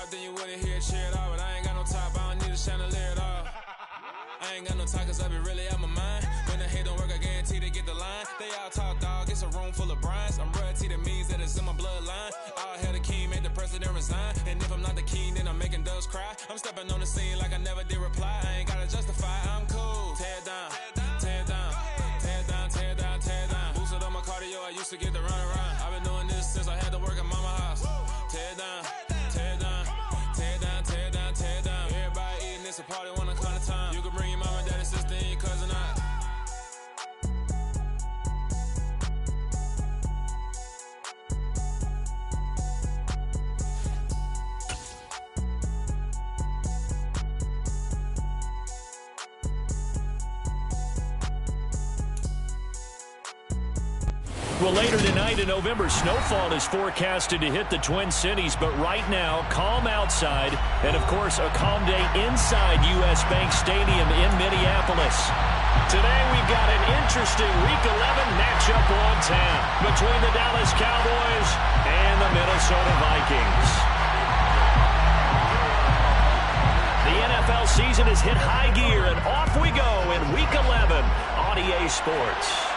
top, then you wouldn't hear a cheer at all. But I ain't got no top, I don't need a chandelier at all. I ain't got no talk, cause I be really out my mind. When the hate don't work, I guarantee to get the line. They all talk, dog, it's a room full of Bryans. I'm royalty, that means that it's in my bloodline. All hell the king, made the president resign. And if I'm not the king, then I'm making doves cry. I'm stepping on the scene like I never did reply. I ain't gotta justify, I'm cool. Tear down, tear down, tear down, tear down, tear down. Boosted on my cardio, I used to get the run around. I've been doing this since I had to work at mama house. Tear down, tear down, tear down, tear down, tear down. Everybody eating, it's a party when I come to time. You can bring your mama, daddy, sister, and your cousin out. Well, later tonight, a November snowfall is forecasted to hit the Twin Cities, but right now, calm outside, and of course, a calm day inside U.S. Bank Stadium in Minneapolis. Today, we've got an interesting Week 11 matchup on tap between the Dallas Cowboys and the Minnesota Vikings. The NFL season has hit high gear, and off we go in Week 11 on EA Sports.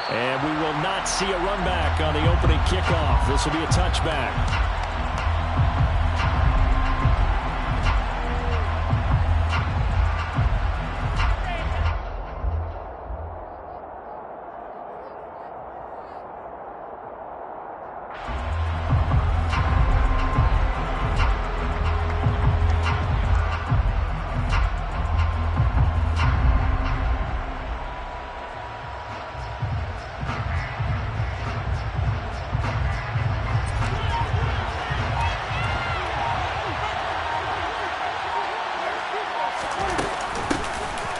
And we will not see a run back on the opening kickoff. This will be a touchback.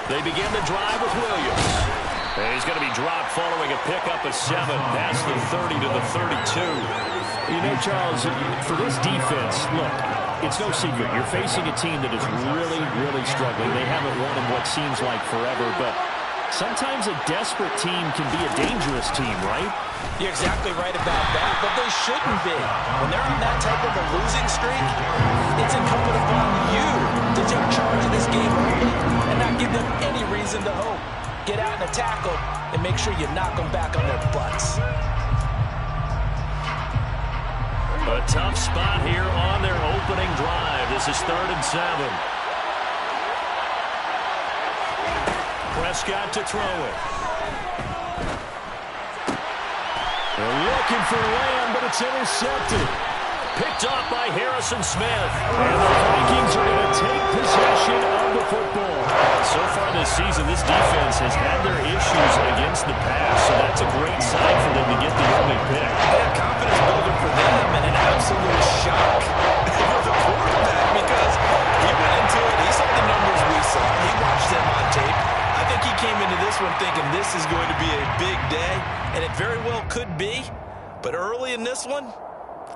They begin the drive with Williams. And he's going to be dropped following a pickup of 7 past the 30 to the 32. You know, Charles, for this defense, look, it's no secret. You're facing a team that is really, really struggling. They haven't won in what seems like forever, but sometimes a desperate team can be a dangerous team, right? You're exactly right about that, but they shouldn't be. When they're on that type of a losing streak, it's incumbent upon you to take charge of this game early and not give them any reason to hope. Get out in a tackle and make sure you knock them back on their butts. A tough spot here on their opening drive. This is 3rd and 7. Prescott to throw it. They're looking for Lamb, but it's intercepted. Picked off by Harrison Smith. And the Vikings are going to take possession of the football. So far this season, this defense has had their issues against the pass, so that's a great sign for them to get the early pick. And confidence building for them and an absolute shock for the quarterback because he went into it. He saw the numbers we saw. He watched them on tape. I think he came into this one thinking this is going to be a big day, and it very well could be. But early in this one,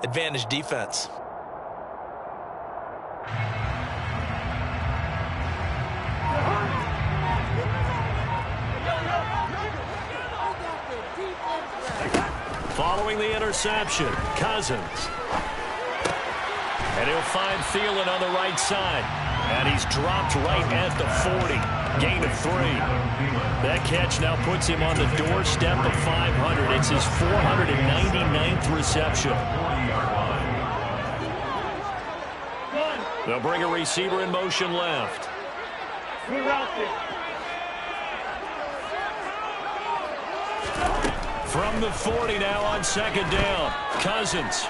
advantage defense. Following the interception, Cousins. And he'll find Thielen on the right side. And he's dropped right at the 40. Gain of 3. That catch now puts him on the doorstep of 500. It's his 499th reception. They'll bring a receiver in motion left. From the 40 now on 2nd down. Cousins.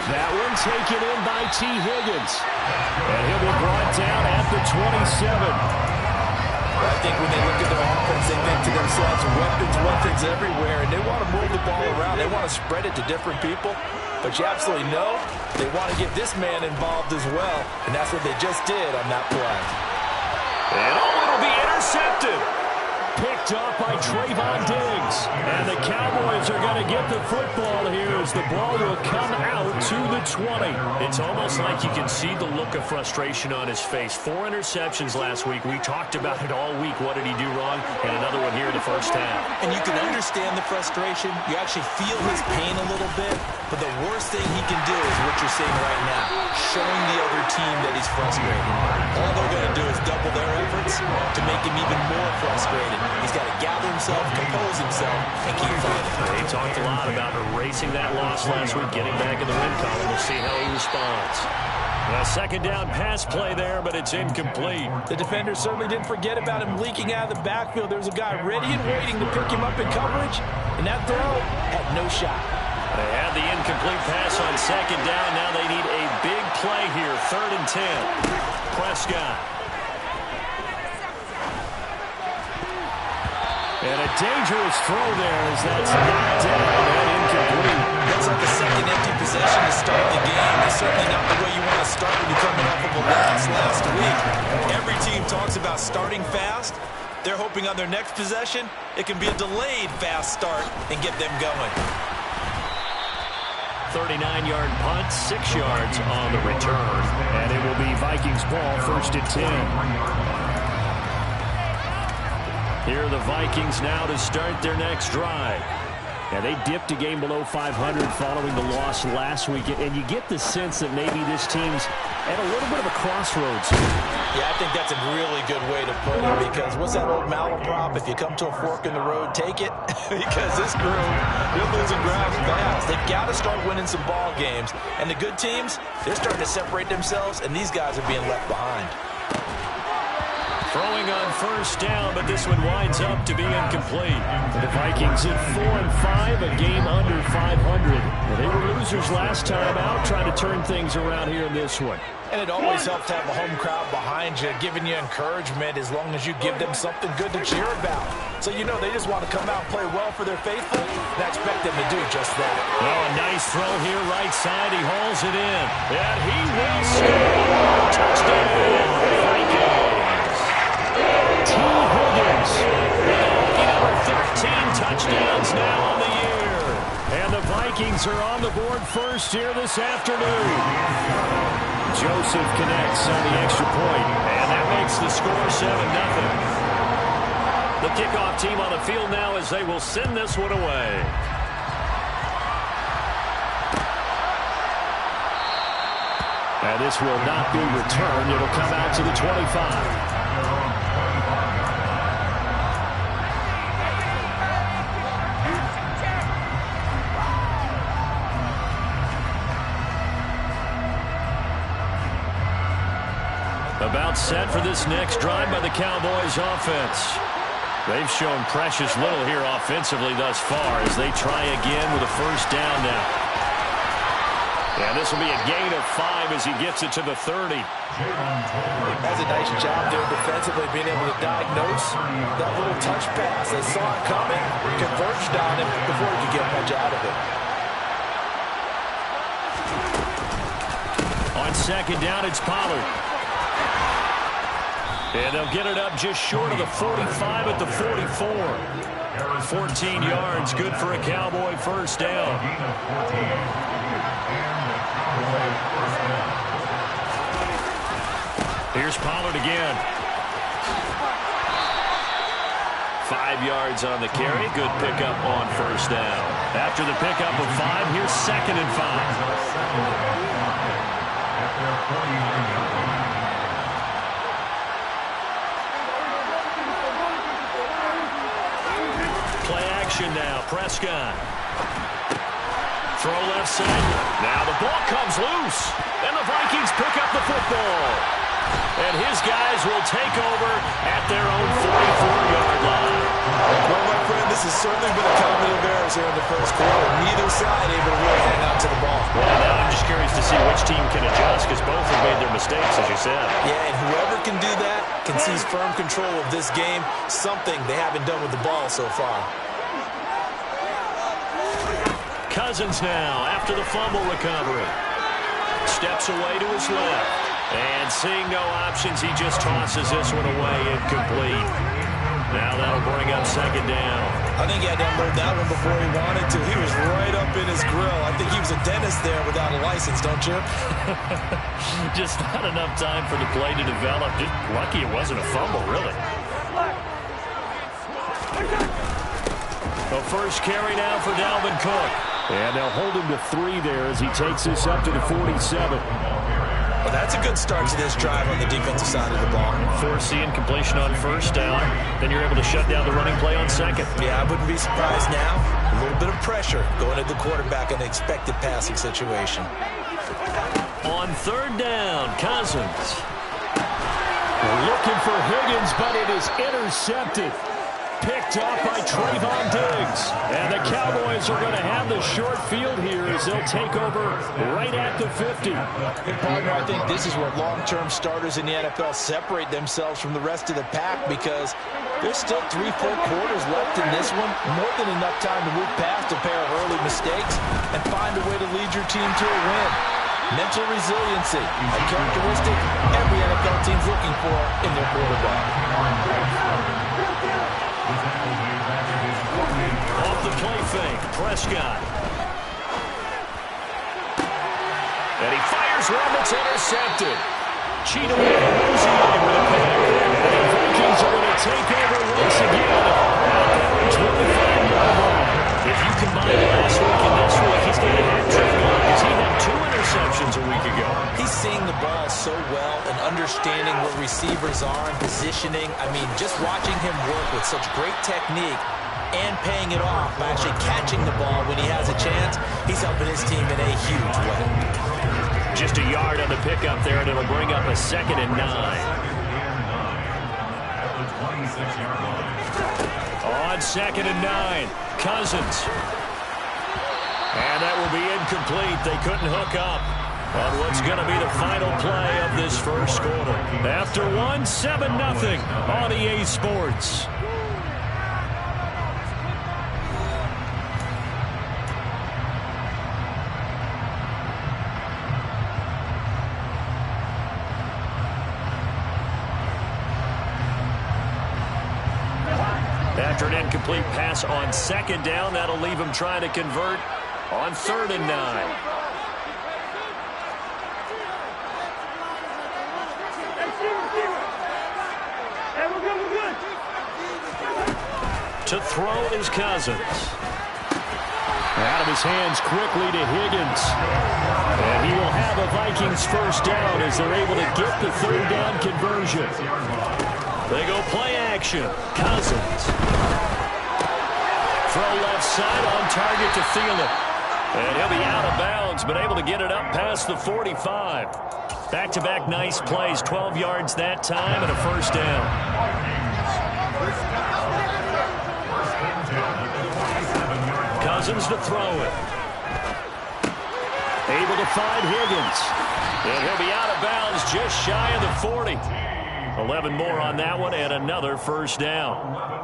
That one taken in by T. Higgins. And he'll be brought down at the 27. I think when they look at their offense, they think to themselves, weapons everywhere, and they want to move the ball around. They want to spread it to different people. But you absolutely know they want to get this man involved as well, and that's what they just did on that play. And it'll be intercepted. picked off by Trayvon Diggs. And the Cowboys are going to get the football here as the ball will come out to the 20. It's almost like you can see the look of frustration on his face. 4 interceptions last week. We talked about it all week. What did he do wrong? And another one here in the first half. And you can understand the frustration. You actually feel his pain a little bit. But the worst thing he can do is what you're seeing right now, showing the other team that he's frustrated. All they're going to do is double their efforts to make him even more frustrated. He's got to gather himself, compose himself, and keep fighting. They talked a lot about erasing that loss last week, getting back in the win column. We'll see how he responds. A second down pass play there, but it's incomplete. The defender certainly didn't forget about him leaking out of the backfield. There's a guy ready and waiting to pick him up in coverage, and that throw had no shot. They had the incomplete pass on second down. Now they need a big play here. 3rd and 10. Prescott. And a dangerous throw there as that's knocked down and incomplete. That's like a second empty possession to start the game. It's certainly not the way you want to start when you're coming off of a loss last week. Every team talks about starting fast. They're hoping on their next possession, it can be a delayed fast start and get them going. 39-yard punt, 6 yards on the return. And it will be Vikings ball, 1st and 10. Here are the Vikings now to start their next drive. And they dipped a game below 500 following the loss last week. And you get the sense that maybe this team's at a little bit of a crossroads. Yeah, I think that's a really good way to put it, because what's that old malaprop? If you come to a fork in the road, take it. Because this group, they're losing ground fast. They've got to start winning some ball games. And the good teams, they're starting to separate themselves, and these guys are being left behind. Throwing on 1st down, but this one winds up to be incomplete. The Vikings at 4-5, a game under 500. They were losers last time out, trying to turn things around here in this one. And it always helps to have a home crowd behind you, giving you encouragement as long as you give them something good to cheer about. So you know they just want to come out and play well for their faithful, and I expect them to do just that. Well, a nice throw here, right side. He hauls it in. And he will score. Touchdown, Vikings. T. Higgins with 13 touchdowns now on the year. And the Vikings are on the board first here this afternoon. Joseph connects on the extra point, and that makes the score 7-0. The kickoff team on the field now as they will send this one away. And this will not be returned. It'll come out to the 25. About set for this next drive by the Cowboys offense. They've shown precious little here offensively thus far as they try again with a 1st down now. And this will be a gain of 5 as he gets it to the 30. That's a nice job there defensively, being able to diagnose that little touch pass. They saw it coming, converged on it before he could get much out of it. On 2nd down, it's Pollard. And they'll get it up just short of the 45 at the 44. 14 yards, good for a Cowboy 1st down. Here's Pollard again. 5 yards on the carry. Good pickup on 1st down. After the pickup of 5, here's 2nd and 5. Play action now. Prescott. Throw left side. Now the ball comes loose. And the Vikings pick up the football. And his guys will take over at their own 44-yard line. Well, my friend, this has certainly been a comedy of errors here in the first quarter. Neither side able to really hang on to the ball. Well, now I'm just curious to see which team can adjust, because both have made their mistakes, as you said. Yeah, and whoever can do that can seize firm control of this game, something they haven't done with the ball so far. Cousins now, after the fumble recovery. Steps away to his left. And seeing no options, he just tosses this one away incomplete. Now that'll bring up second down. I think he had to unload that one before he wanted to. He was right up in his grill. I think he was a dentist there without a license, don't you? Just not enough time for the play to develop. Just lucky it wasn't a fumble, really. The first carry now for Dalvin Cook. And they'll hold him to 3 there as he takes this up to the 47. Well, that's a good start to this drive on the defensive side of the ball. Force the incompletion on first down. Then you're able to shut down the running play on second. Yeah, I wouldn't be surprised now. A little bit of pressure going at the quarterback in an expected passing situation. On third down, Cousins. Looking for Higgins, but it is intercepted. Picked off by Trayvon Diggs. And the Cowboys are going to have the short field here as they'll take over right at the 50. Hey, partner, I think this is where long-term starters in the NFL separate themselves from the rest of the pack because there's still 3 full quarters left in this one. More than enough time to move past a pair of early mistakes and find a way to lead your team to a win. Mental resiliency, a characteristic every NFL team's looking for in their quarterback. Off the play fake, Prescott. And he fires one that's intercepted. Cheetah with a pick. And the Vikings are going to take over once again. Out there 25-yard. If you combine last week and this week, he's got a hat-trick on because he had 2 interceptions a week ago. He's seeing the ball so well and understanding where receivers are and positioning. I mean, just watching him work with such great technique and paying it off by actually catching the ball when he has a chance, he's helping his team in a huge way. Just a yard on the pickup there, and it'll bring up a 2nd and 9. On 2nd and 9, Cousins. And that will be incomplete. They couldn't hook up on what's going to be the final play of this first quarter. After 1, 7-0 on EA Sports. After an incomplete pass on 2nd down, that'll leave him trying to convert on 3rd and 9. To throw is Cousins. Out of his hands quickly to Higgins. And he will have a Vikings first down as they're able to get the 3rd down conversion. They go play action. Cousins. Throw left side on target to Thielen. And he'll be out of bounds, but able to get it up past the 45. Back-to-back nice plays. 12 yards that time and a first down. Cousins to throw it. Able to find Higgins. And he'll be out of bounds just shy of the 40. 11 more on that one and another first down.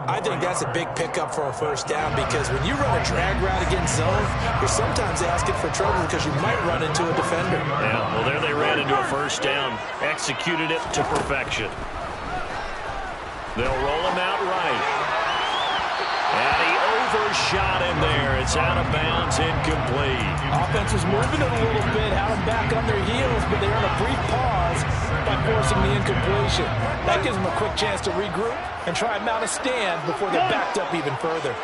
I think that's a big pickup for a first down because when you run a drag route against zone, you're sometimes asking for trouble because you might run into a defender. Yeah, well, there they ran into a first down. Executed it to perfection. They'll roll him out right. And he overshot him there. It's out of bounds, incomplete. Offense was moving it a little bit, had them back on their heels, but they earned a brief pause by forcing the incompletion. That gives them a quick chance to regroup and try and mount a stand before they're backed up even further.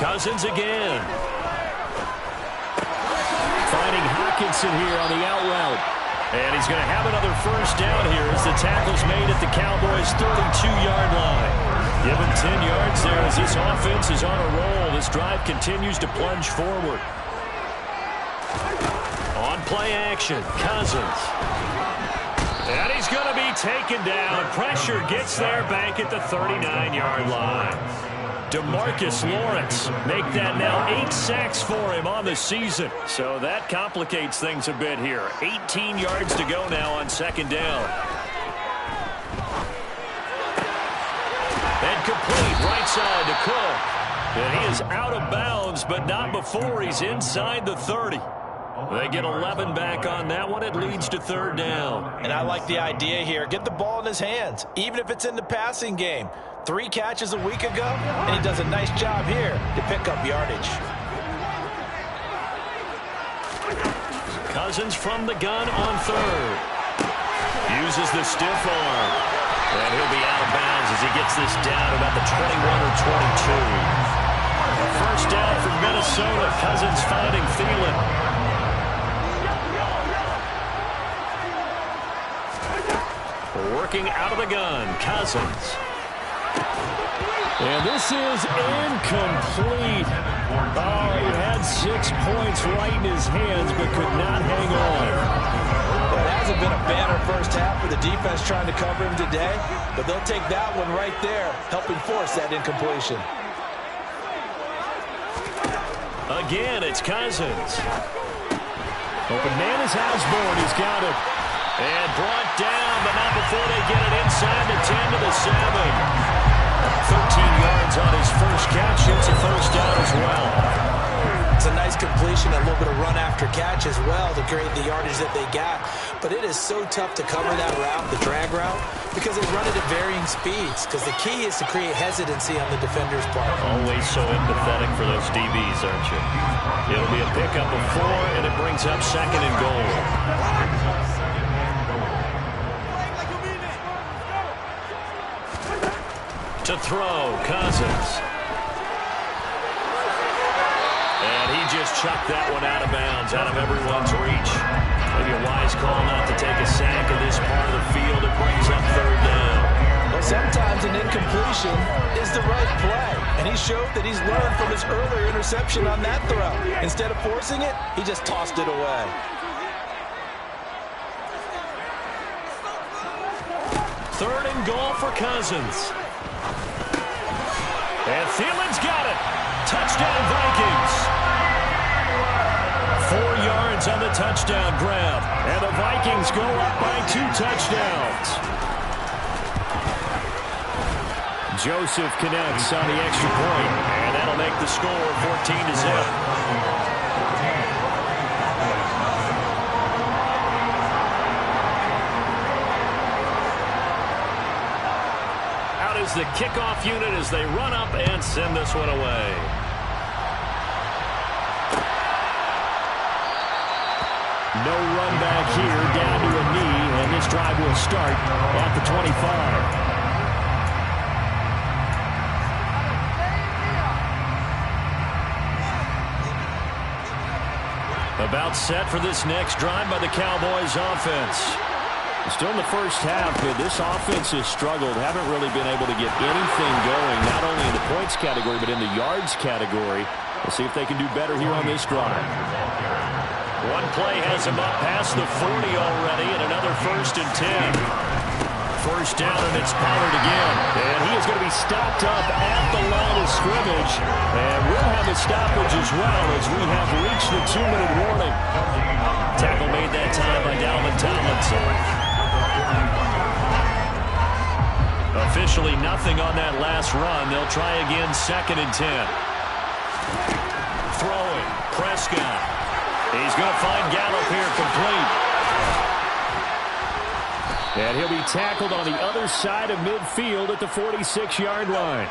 Cousins again. Finding Hawkinson here on the out route. And he's going to have another first down here as the tackle's made at the Cowboys' 32-yard line. Give him 10 yards there as this offense is on a roll. This drive continues to plunge forward. On play action, Cousins. And he's going to be taken down. Pressure gets there back at the 39-yard line. DeMarcus Lawrence make that now 8 sacks for him on the season. So that complicates things a bit here. 18 yards to go now on 2nd down. And complete right side to Cook. And he is out of bounds, but not before he's inside the 30. They get 11 back on that one. It leads to third down. And I like the idea here. Get the ball in his hands, even if it's in the passing game. 3 catches a week ago, and he does a nice job here to pick up yardage. Cousins from the gun on third. Uses the stiff arm. And he'll be out of bounds as he gets this down about the 21 or 22. First down for Minnesota. Cousins finding Thielen. Working out of the gun, Cousins. And this is incomplete. Oh, he had 6 points right in his hands, but could not hang on. Well, it hasn't been a banner first half for the defense trying to cover him today, but they'll take that one right there, helping force that incompletion. Again, it's Cousins. Open man is Osborne. He's got it. And brought down, but not before they get it inside the 10 to the 7. 13 yards on his first catch. It's a first down as well. It's a nice completion, a little bit of run after catch as well to create the yardage that they got. But it is so tough to cover that route, the drag route, because they run it at varying speeds. Because the key is to create hesitancy on the defender's part. Always so empathetic for those DBs, aren't you? It'll be a pickup of 4, and it brings up second and goal. To throw, Cousins. And he just chucked that one out of bounds, out of everyone's reach. Maybe a wise call not to take a sack in this part of the field. It brings up third down. Well, sometimes an incompletion is the right play. And he showed that he's learned from his earlier interception on that throw. Instead of forcing it, he just tossed it away. Third and goal for Cousins. And Thielen's got it. Touchdown, Vikings. 4 yards on the touchdown grab. And the Vikings go up by 2 touchdowns. Joseph connects on the extra point. And that'll make the score 14-0. Is the kickoff unit as they run up and send this one away. No run back here, down to a knee, and this drive will start at the 25. About set for this next drive by the Cowboys offense. Still in the first half, but this offense has struggled. Haven't really been able to get anything going, not only in the points category, but in the yards category. We'll see if they can do better here on this drive. One play has him up past the 40 already, and another 1st and 10. First down, and it's Pollard again. And he is going to be stopped up at the line of scrimmage. And we'll have a stoppage as well as we have reached the 2-minute warning. Tackle made that time by Dalvin Tomlinson. Officially nothing on that last run. They'll try again, 2nd and 10. Throwing, Prescott. He's going to find Gallup here complete. And he'll be tackled on the other side of midfield at the 46-yard line.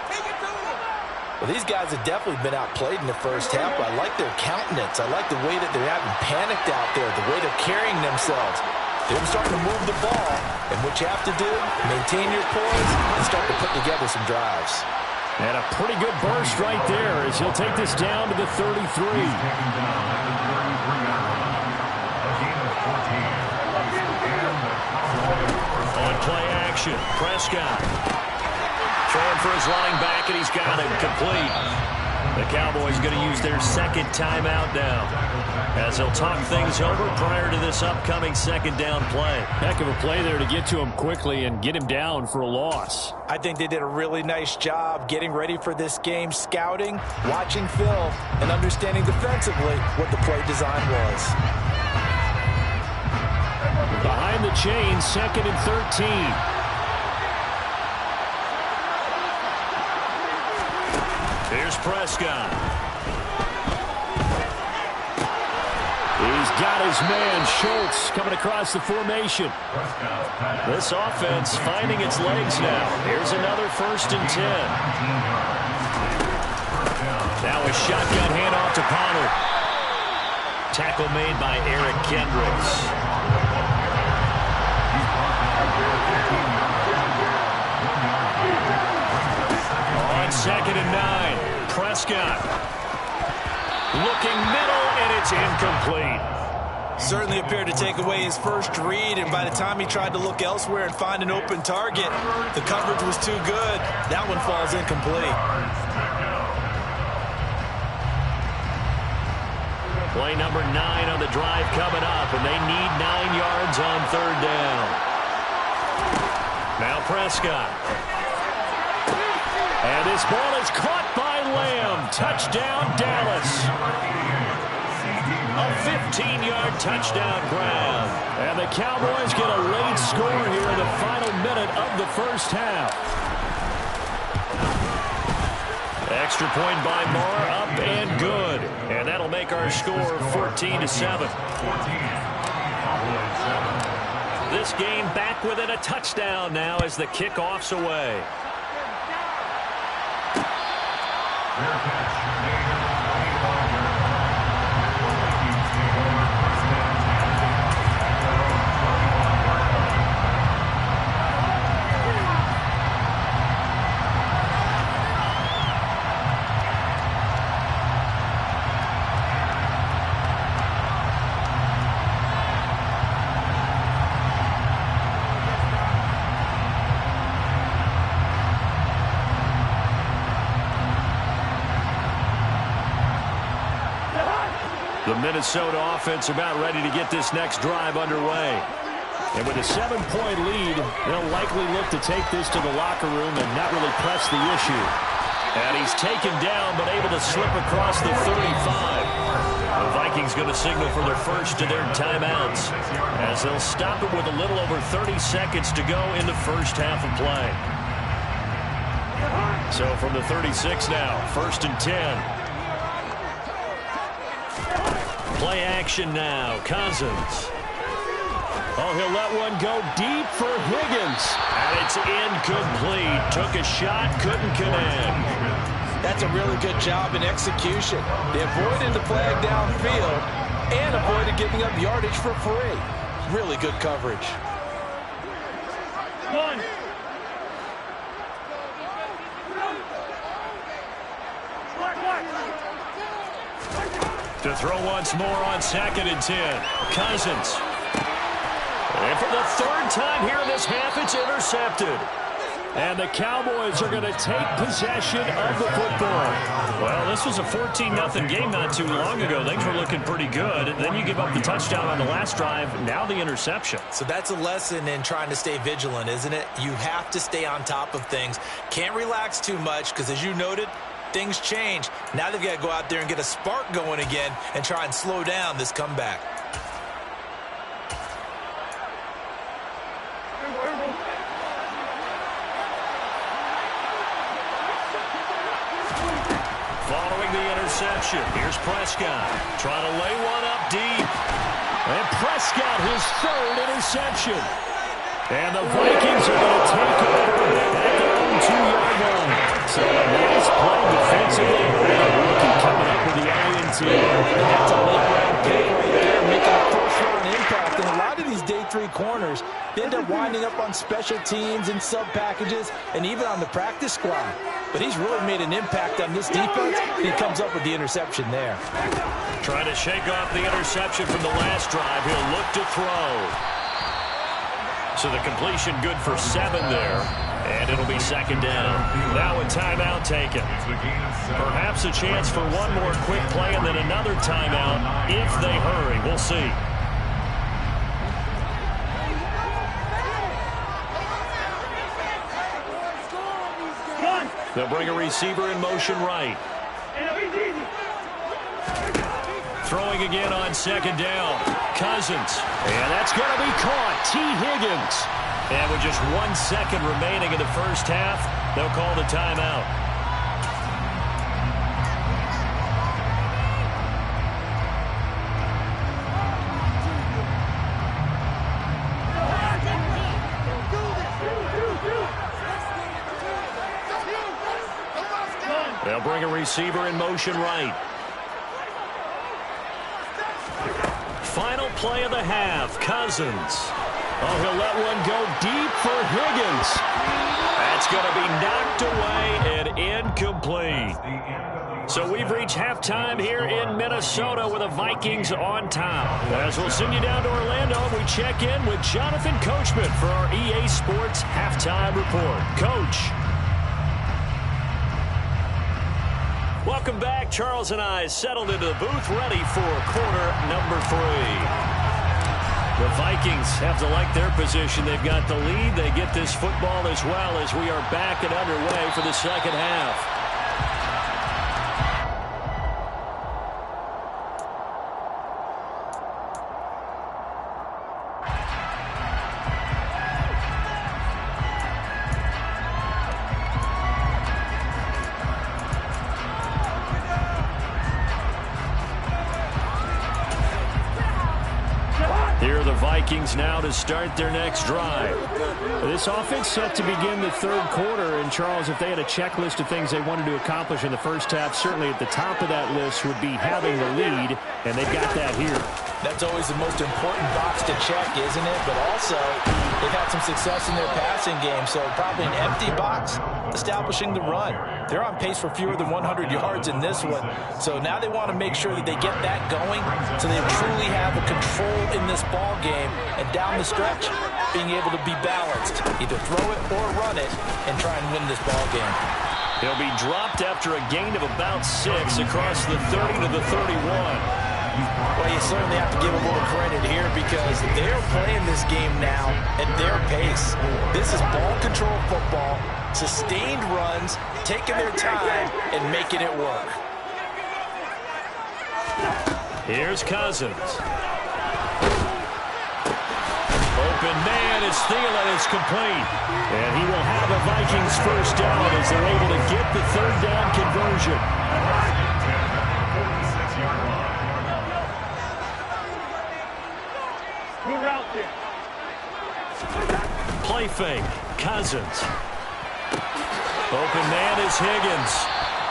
Well, these guys have definitely been outplayed in the first half. I like their countenance. I like the way that they're having panicked out there, the way they're carrying themselves. They're starting to move the ball, and what you have to do, maintain your poise and start to put together some drives. And a pretty good burst right there as he'll take this down to the 33. On play action, Prescott. Throwing for his running back, and he's got him complete. The Cowboys going to use their 2nd timeout now as they'll talk things over prior to this upcoming 2nd down play. Heck of a play there to get to him quickly and get him down for a loss. I think they did a really nice job getting ready for this game, scouting, watching film, and understanding defensively what the play design was. Behind the chains, 2nd and 13. Here's Prescott. He's got his man, Schultz, coming across the formation. This offense finding its legs now. Here's another 1st and 10. Now a shotgun handoff to Pollard. Tackle made by Eric Kendricks. On 2nd and 9, Prescott. Looking middle, and it's incomplete. Certainly appeared to take away his first read, and by the time he tried to look elsewhere and find an open target, the coverage was too good. That one falls incomplete. Play number 9 on the drive coming up, and they need 9 yards on 3rd down. Now Prescott. And this ball is caught by Lamb. Touchdown, Dallas. A 15-yard touchdown grab. And the Cowboys get a late score here in the final minute of the first half. Extra point by Moore, up and good. And that'll make our score 14-7. This game back within a touchdown now as the kickoff's away. The Minnesota offense about ready to get this next drive underway. And with a 7-point lead, they'll likely look to take this to the locker room and not really press the issue. And he's taken down but able to slip across the 35. The Vikings going to signal for their first of their timeouts as they'll stop it with a little over 30 seconds to go in the first half of play. So from the 36 now, 1st and 10. Play action now. Cousins. Oh, he'll let one go deep for Higgins. And it's incomplete. Took a shot, couldn't connect. That's a really good job in execution. They avoided the flag downfield and avoided giving up yardage for free. Really good coverage. One. To throw once more on 2nd and 10. Cousins. And for the 3rd time here in this half, it's intercepted. And the Cowboys are going to take possession of the football. Well, this was a 14-0 game not too long ago. Things were looking pretty good. Then you give up the touchdown on the last drive. Now the interception. So that's a lesson in trying to stay vigilant, isn't it? You have to stay on top of things. Can't relax too much because, as you noted, things change. Now they've got to go out there and get a spark going again and try and slow down this comeback. Following the interception, here's Prescott. Trying to lay one up deep. And Prescott, his 3rd interception. And the Vikings are going to take over at their own 2-yard line. So a nice play defensively. And a rookie coming up with the INT. That's a late-round pick right there, making a first-round impact. And a lot of these day 3 corners, they end up winding up on special teams and sub-packages and even on the practice squad. But he's really made an impact on this defense, and he comes up with the interception there. Trying to shake off the interception from the last drive. He'll look to throw. So the completion good for 7 there. And it'll be 2nd down. Now a timeout taken. Perhaps a chance for one more quick play and then another timeout if they hurry. We'll see. They'll bring a receiver in motion right. Throwing again on 2nd down. Cousins. And that's going to be caught. T. Higgins. And with just 1 second remaining in the first half, they'll call the timeout. receiver in motion right. Final play of the half. Cousins. Oh, he'll let one go deep for Higgins. That's going to be knocked away and incomplete. So we've reached halftime here in Minnesota with the Vikings on top. As we'll send you down to Orlando, we check in with Jonathan Coachman for our EA Sports Halftime Report. Coach. Welcome back. Charles and I settled into the booth, ready for quarter number 3. The Vikings have to like their position. They've got the lead. They get this football as well as we are back and underway for the second half. Vikings now to start their next drive. This offense set to begin the third quarter. And, Charles, if they had a checklist of things they wanted to accomplish in the first half, certainly at the top of that list would be having the lead, and they've got that here. That's always the most important box to check, isn't it? But also, they've had some success in their passing game, so probably an empty box establishing the run. They're on pace for fewer than 100 yards in this one, so now they want to make sure that they get that going so they truly have a control in this ball game, and down the stretch, being able to be balanced. Either throw it or run it and try and win this ball game. He'll be dropped after a gain of about 6 across the 30 to the 31. Well, you certainly have to give a little credit here because they're playing this game now at their pace. This is ball control football, sustained runs, taking their time and making it work. Here's Cousins. Open man is Thielen. It's complete. And he will have a Vikings first down as they're able to get the third down conversion. Play fake. Cousins. Open man is Higgins.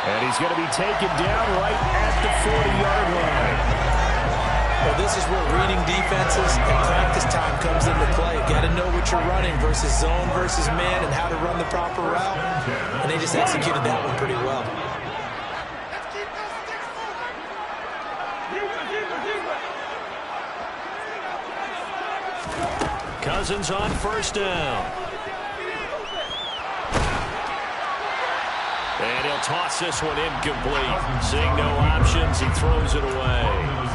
And he's going to be taken down right at the 40-yard line. Well, this is where reading defenses and practice time comes into play. Got to know what you're running versus zone versus man and how to run the proper route. And they just executed that one pretty well. Cousins on first down. And he'll toss this one incomplete. Seeing no options, he throws it away.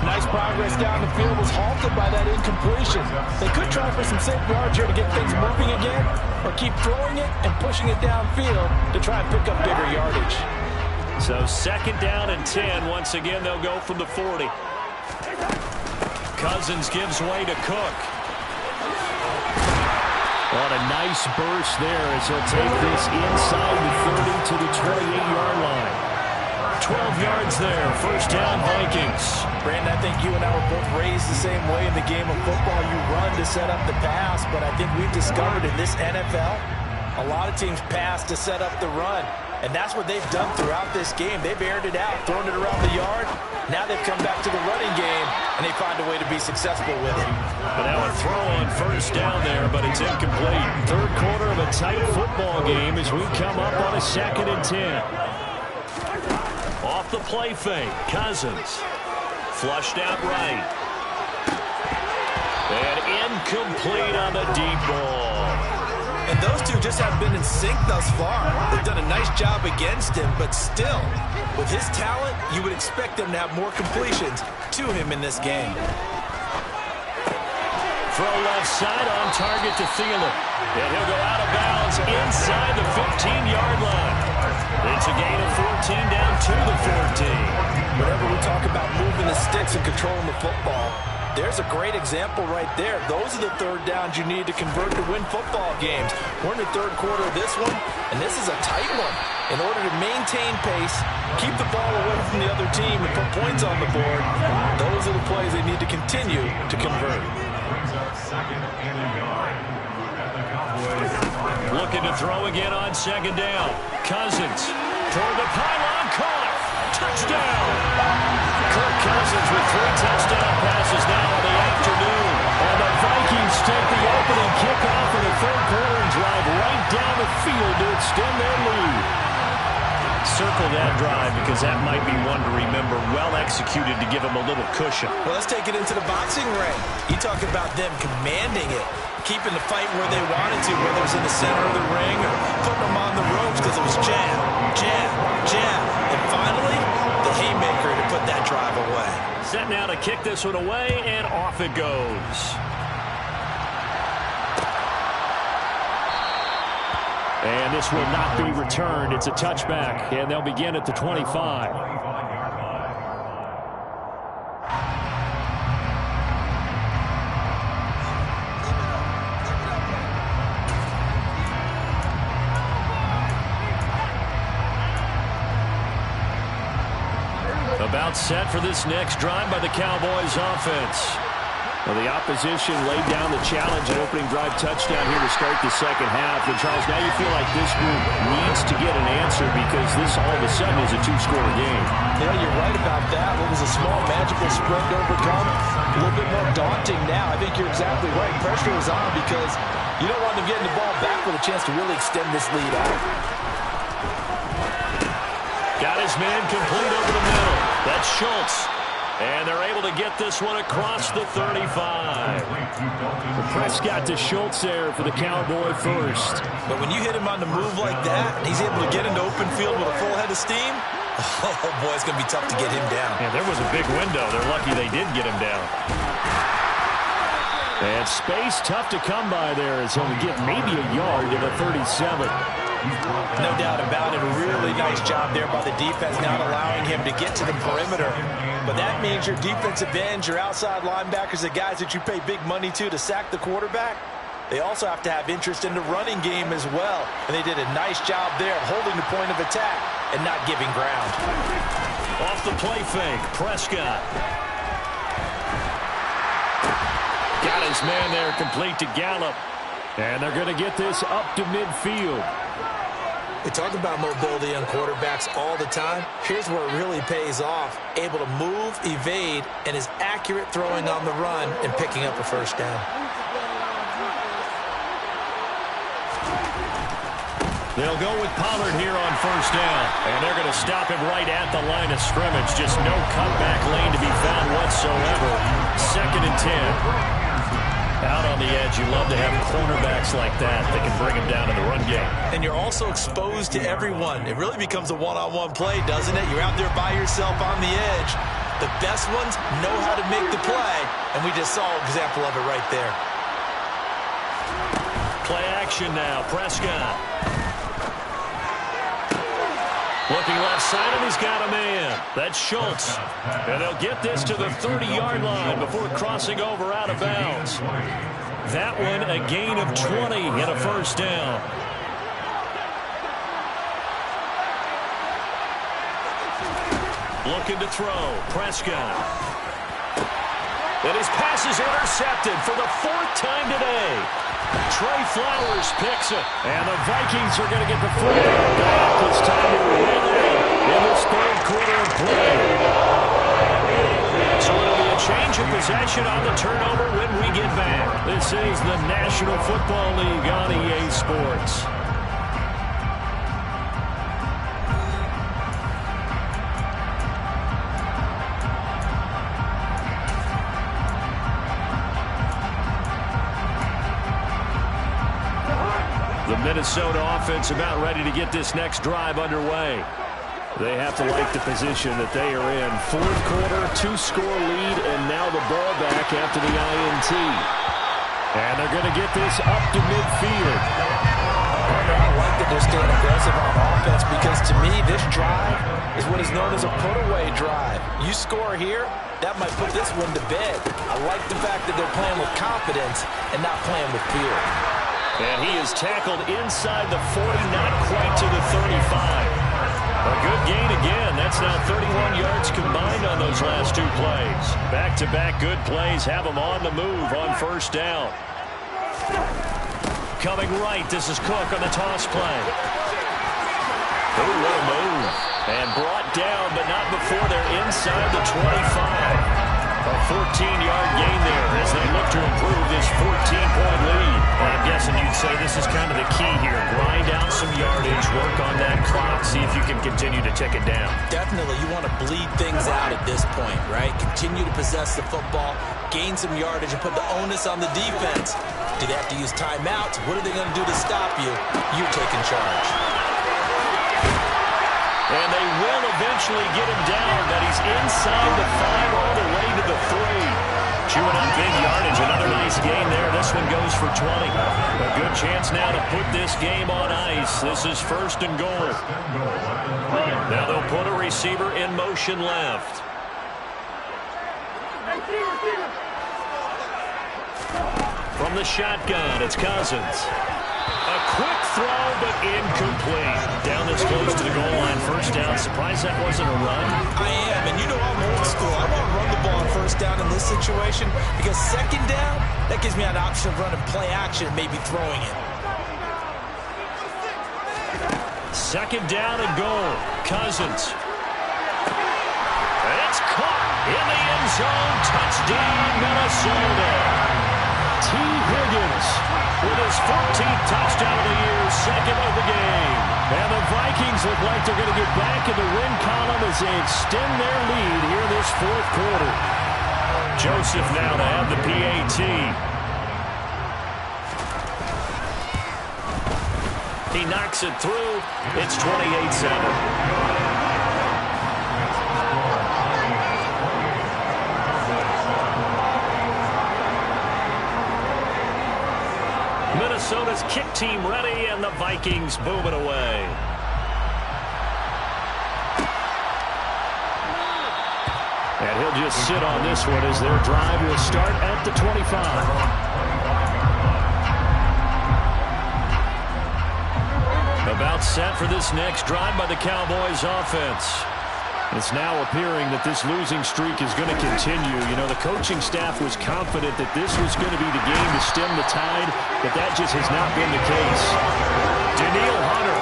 Nice progress down the field was halted by that incompletion. They could try for some safe yards here to get things moving again, or keep throwing it and pushing it downfield to try and pick up bigger yardage. So second down and 10. Once again, they'll go from the 40. Cousins gives way to Cook. On a nice burst there as he'll take this inside the 30 to the 28-yard line. 12 yards there. First down, Vikings. Brandon, I think you and I were both raised the same way in the game of football. You run to set up the pass, but I think we've discovered in this NFL, a lot of teams pass to set up the run. And that's what they've done throughout this game. They've aired it out, thrown it around the yard. Now they've come back to the running game, and they find a way to be successful with it. But now a throw on first down there, but it's incomplete. Third quarter of a tight football game as we come up on a 2nd and 10. Off the play fake, Cousins. Flushed out right. And incomplete on the deep ball. And those two just haven't been in sync thus far. They've done a nice job against him, but still, with his talent, you would expect them to have more completions to him in this game. Throw left side on target to Thielen. And he'll go out of bounds inside the 15-yard line. It's a gain of 14 down to the 14. Whenever we talk about moving the sticks and controlling the football, there's a great example right there. Those are the third downs you need to convert to win football games. We're in the third quarter of this one, and this is a tight one. In order to maintain pace, keep the ball away from the other team, and put points on the board, those are the plays they need to continue to convert. Looking to throw again on second down. Cousins toward the pylon, caught. touchdown! Kirk Cousins with 3 touchdown passes now in the afternoon. And the Vikings take the opening kickoff in the third quarter and drive right down the field to extend their lead. Circle that drive because that might be one to remember. Well executed to give them a little cushion. Well, let's take it into the boxing ring. You talk about them commanding it, keeping the fight where they wanted to, whether it was in the center of the ring or putting them on the ropes because it was jab, jab, jab. And finally, the haymaker to put that drive away. Set now to kick this one away, and off it goes. And this will not be returned. It's a touchback, and they'll begin at the 25. About set for this next drive by the Cowboys offense. Well, the opposition laid down the challenge and opening drive touchdown here to start the second half. And, Charles, now you feel like this group needs to get an answer because this all of a sudden is a 2-score game. Yeah, you're right about that. What was a small magical sprint to overcome, a little bit more daunting now. I think you're exactly right. Pressure is on because you don't want them getting the ball back with a chance to really extend this lead out. Got his man complete over the middle. That's Schultz. And they're able to get this one across the 35. Prescott to Schultz there for the Cowboy first. But when you hit him on the move like that, and he's able to get into open field with a full head of steam, oh, boy, it's going to be tough to get him down. Yeah, there was a big window. They're lucky they did get him down. And space tough to come by there as he'll get maybe a yard to the 37. No doubt about it. A really nice job there by the defense, not allowing him to get to the perimeter. But that means your defensive ends, your outside linebackers, the guys that you pay big money to sack the quarterback, they also have to have interest in the running game as well. And they did a nice job there of holding the point of attack and not giving ground. Off the play fake, Prescott. Got his man there complete to Gallup. And they're going to get this up to midfield. We talk about mobility on quarterbacks all the time. Here's where it really pays off. Able to move, evade, and is accurate throwing on the run and picking up a first down. They'll go with Pollard here on first down. And they're going to stop him right at the line of scrimmage. Just no cutback lane to be found whatsoever. 2nd and 10. Out on the edge, you love to have cornerbacks like that that can bring him down in the run game. And you're also exposed to everyone. It really becomes a one-on-one play, doesn't it? You're out there by yourself on the edge. The best ones know how to make the play, and we just saw an example of it right there. Play action now, Prescott. Looking left side, and he's got a man. That's Schultz. And they'll get this to the 30-yard line before crossing over out of bounds. That one a gain of 20 and a first down. Looking to throw, Prescott. And his pass is intercepted for the 4th time today. Trey Flowers picks it. And the Vikings are going to get the 4-yard back. It's time to win in this third quarter of play. So it'll be a change of possession on the turnover when we get back. This is the National Football League on EA Sports. The Minnesota offense about ready to get this next drive underway. They have to like the position that they are in. 4th quarter, 2-score lead, and now the ball back after the INT. And they're going to get this up to midfield. I like that they're staying aggressive on offense because, to me, this drive is what is known as a put-away drive. You score here, that might put this one to bed. I like the fact that they're playing with confidence and not playing with fear. And he is tackled inside the 40, not quite to the 35. A good gain again. That's now 31 yards combined on those last 2 plays. Back-to-back good plays have them on the move on first down. Coming right, this is Cook on the toss play. Oh, what a move. And brought down, but not before they're inside the 25. A 14-yard gain there as they look to improve this 14-point lead. And I'm guessing you'd say this is kind of the key here. Grind out some yardage, work on that clock, see if you can continue to tick it down. Definitely, you want to bleed things out at this point, right? Continue to possess the football, gain some yardage, and put the onus on the defense. Do they have to use timeouts? What are they going to do to stop you? You're taking charge. And they will eventually get him down, but he's inside the 5 all the way to the 3. Chewing up big yardage. Another nice gain there. This one goes for 20. A good chance now to put this game on ice. This is 1st and goal. Now they'll put a receiver in motion left. From the shotgun, it's Cousins. A quick throw, but incomplete. Down this close to the goal line. 1st down. Surprised that wasn't a run? I am, and you know I'm old school. I want to run the ball on 1st down in this situation because 2nd down, that gives me an option of running play action and maybe throwing it. 2nd down and goal. Cousins. And it's caught in the end zone. Touchdown, Minnesota. T. Higgins with his 14th touchdown of the year, 2nd of the game. And the Vikings look like they're going to get back in the win column as they extend their lead here this 4th quarter. Joseph now to have the PAT. He knocks it through. It's 28-7. Minnesota's kick team ready, and the Vikings boom it away. And he'll just sit on this one as their drive will start at the 25. About set for this next drive by the Cowboys offense. It's now appearing that this losing streak is going to continue. You know, the coaching staff was confident that this was going to be the game to stem the tide, but that just has not been the case. Daniil Hunter,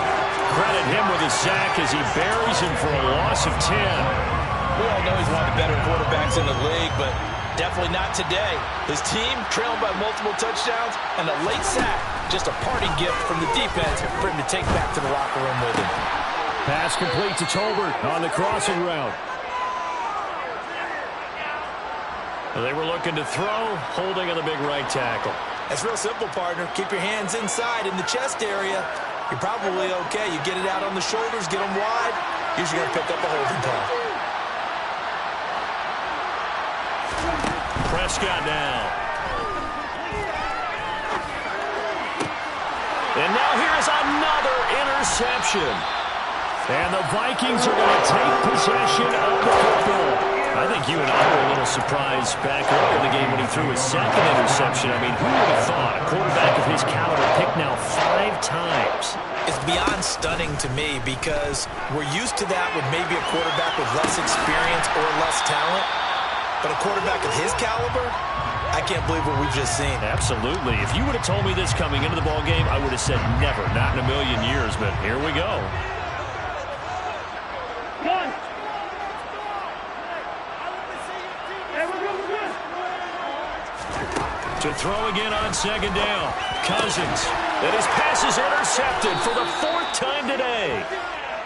credit him with a sack as he buries him for a loss of 10. We all know he's one of the better quarterbacks in the league, but definitely not today. His team trailed by multiple touchdowns, and a late sack, just a parting gift from the defense for him to take back to the locker room with him. Pass complete to Tolbert on the crossing route. They were looking to throw, holding on the big right tackle. That's real simple, partner. Keep your hands inside in the chest area. You're probably okay. You get it out on the shoulders, get them wide. Usually going to pick up a holding call. Prescott now. And now here's another interception. And the Vikings are going to take possession of the football. I think you and I were a little surprised back earlier in the game when he threw his 2nd interception. I mean, who would have thought a quarterback of his caliber picked now 5 times? It's beyond stunning to me because we're used to that with maybe a quarterback with less experience or less talent. But a quarterback of his caliber, I can't believe what we've just seen. Absolutely. If you would have told me this coming into the ball game, I would have said never, not in a million years. But here we go. To throw again on 2nd down. Cousins. And his pass is intercepted for the 4th time today.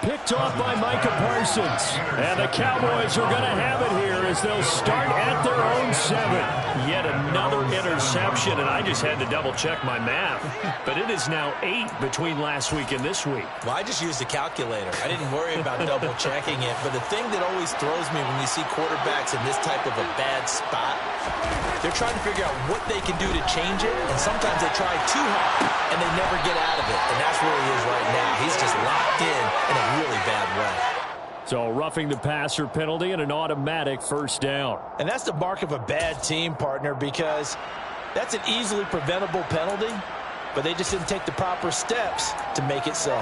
Picked off by Micah Parsons. And the Cowboys are going to have it here as they'll start at their own 7. Yet another interception, and I just had to double-check my math. But it is now 8 between last week and this week. Well, I just used a calculator. I didn't worry about double-checking it. But the thing that always throws me when you see quarterbacks in this type of a bad spot, they're trying to figure out what they can do to change it, and sometimes they try too hard, and they never get out of it. And that's where he is right now. He's just locked in a really bad way. So roughing the passer penalty and an automatic 1st down. And that's the mark of a bad team, partner, because that's an easily preventable penalty, but they just didn't take the proper steps to make it so.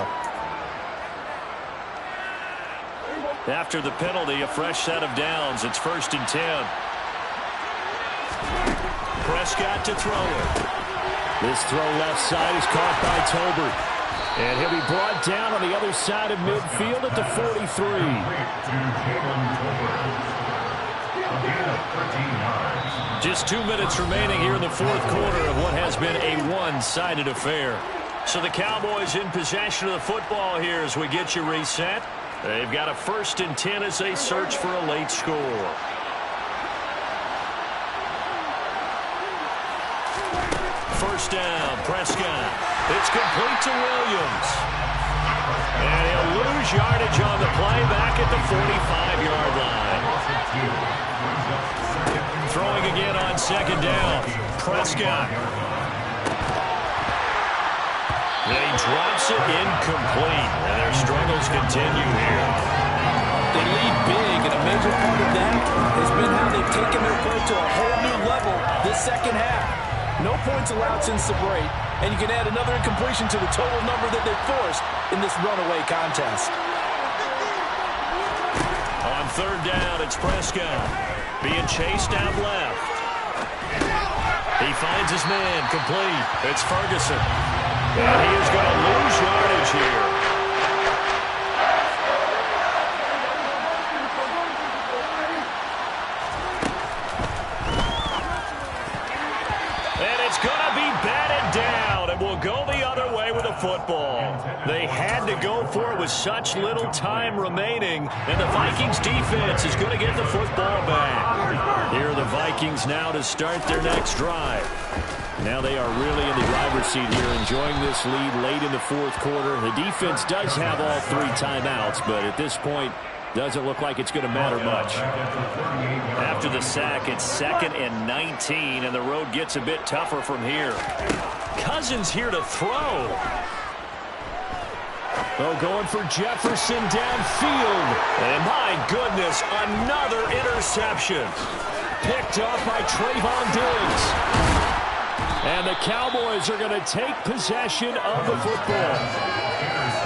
After the penalty, a fresh set of downs. It's 1st and 10. Prescott to throw it. This throw left side is caught by Tolbert. And he'll be brought down on the other side of midfield at the 43. Just 2 minutes remaining here in the fourth quarter of what has been a one-sided affair. So the Cowboys in possession of the football here as we get you reset. They've got a 1st and 10 as they search for a late score. First down, Prescott. It's complete to Williams. And he'll lose yardage on the play back at the 45-yard line. Throwing again on 2nd down, Prescott. And he drops it incomplete, and their struggles continue here. They lead big, and a major part of that has been how they've taken their play to a whole new level this second half. No points allowed since the break, and you can add another incompletion to the total number that they've forced in this runaway contest. On 3rd down, it's Prescott being chased out left. He finds his man complete. It's Ferguson. And he is going to lose yardage here. And it's going to be batted down, and we'll go the other way with the football. They had to go for it with such little time remaining, and the Vikings defense is going to get the football back. Here are the Vikings now to start their next drive. Now they are really in the driver's seat here, enjoying this lead late in the fourth quarter. The defense does have all 3 timeouts, but at this point, doesn't look like it's going to matter much. After the sack, it's 2nd and 19, and the road gets a bit tougher from here. Cousins here to throw. Oh, going for Jefferson downfield. And my goodness, another interception. Picked off by Trayvon Diggs. And the Cowboys are going to take possession of the football.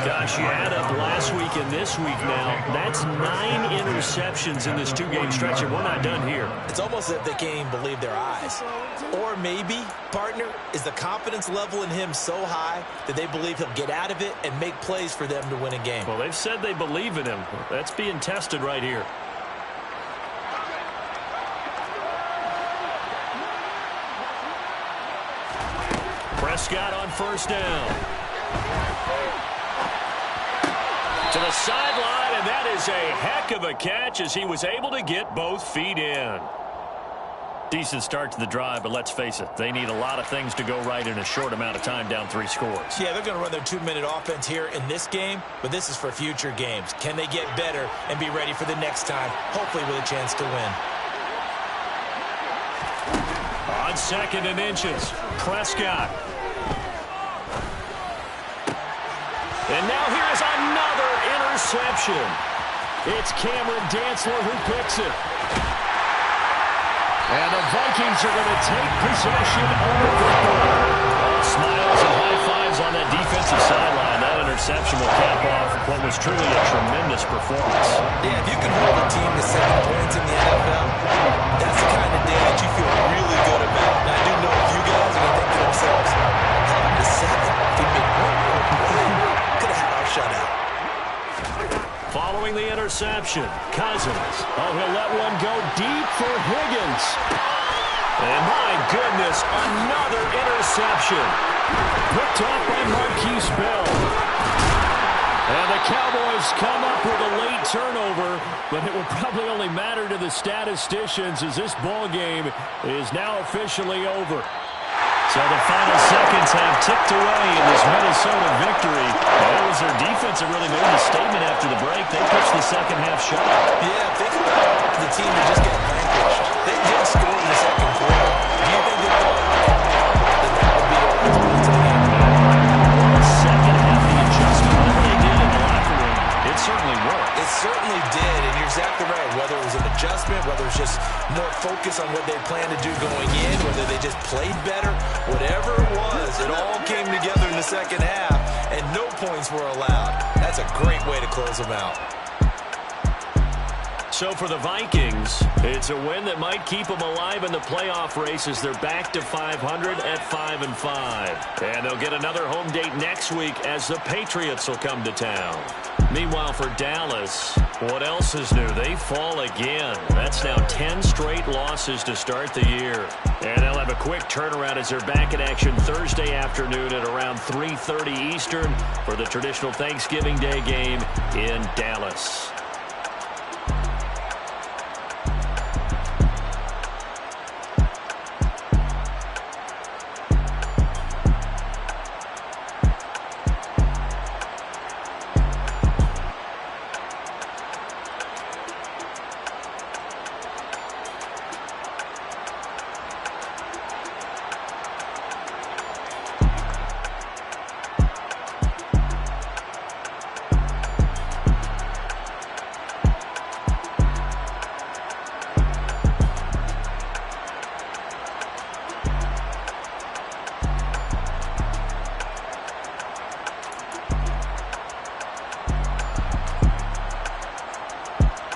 Gosh, you add up last week and this week now, that's 9 interceptions in this 2-game stretch, and we're not done here. It's almost as if they can't even believe their eyes. Or maybe, partner, is the confidence level in him so high that they believe he'll get out of it and make plays for them to win a game. Well, they've said they believe in him. That's being tested right here. Prescott on 1st down. To the sideline, and that is a heck of a catch as he was able to get both feet in. Decent start to the drive, but let's face it, they need a lot of things to go right in a short amount of time down 3 scores. Yeah, they're going to run their 2-minute offense here in this game, but this is for future games. Can they get better and be ready for the next time, hopefully with a chance to win? On 2nd and inches, Prescott. And now here is another interception. It's Cameron Dantzler who picks it. And the Vikings are going to take possession of the football. Smiles and high fives on that defensive sideline. That interception will cap off what was truly a tremendous performance. Yeah, if you can hold a team to 7 points in the NFL, that's the kind of day that you feel really good about. And I do know a few guys are going to think to themselves, hell, to 7, we made 1 more play. Could have had our shutout. Following the interception, Cousins. Oh, he'll let one go deep for Higgins. And my goodness, another interception. Picked off by Marquise Bell. And the Cowboys come up with a late turnover, but it will probably only matter to the statisticians as this ball game is now officially over. So the final seconds have ticked away in this Minnesota victory. That was their defense that really made the statement after the break. They pitched the second half shot. Yeah, think about the team that just got vanquished. They did score in the second quarter. Do you think they thought that would be ultimately to the game? Second half, the adjustment, whatever they did in the locker room, it certainly worked. It certainly did, and you're exactly right. Whether it was an adjustment, whether it was just more focus on what they planned to do going in, whether they just played better, whatever it was, it all came together in the second half, and no points were allowed. That's a great way to close them out. So for the Vikings, it's a win that might keep them alive in the playoff race as they're back to 500 at 5-5. And they'll get another home date next week as the Patriots will come to town. Meanwhile, for Dallas, what else is new? They fall again. That's now 10 straight losses to start the year. And they'll have a quick turnaround as they're back in action Thursday afternoon at around 3:30 Eastern for the traditional Thanksgiving Day game in Dallas.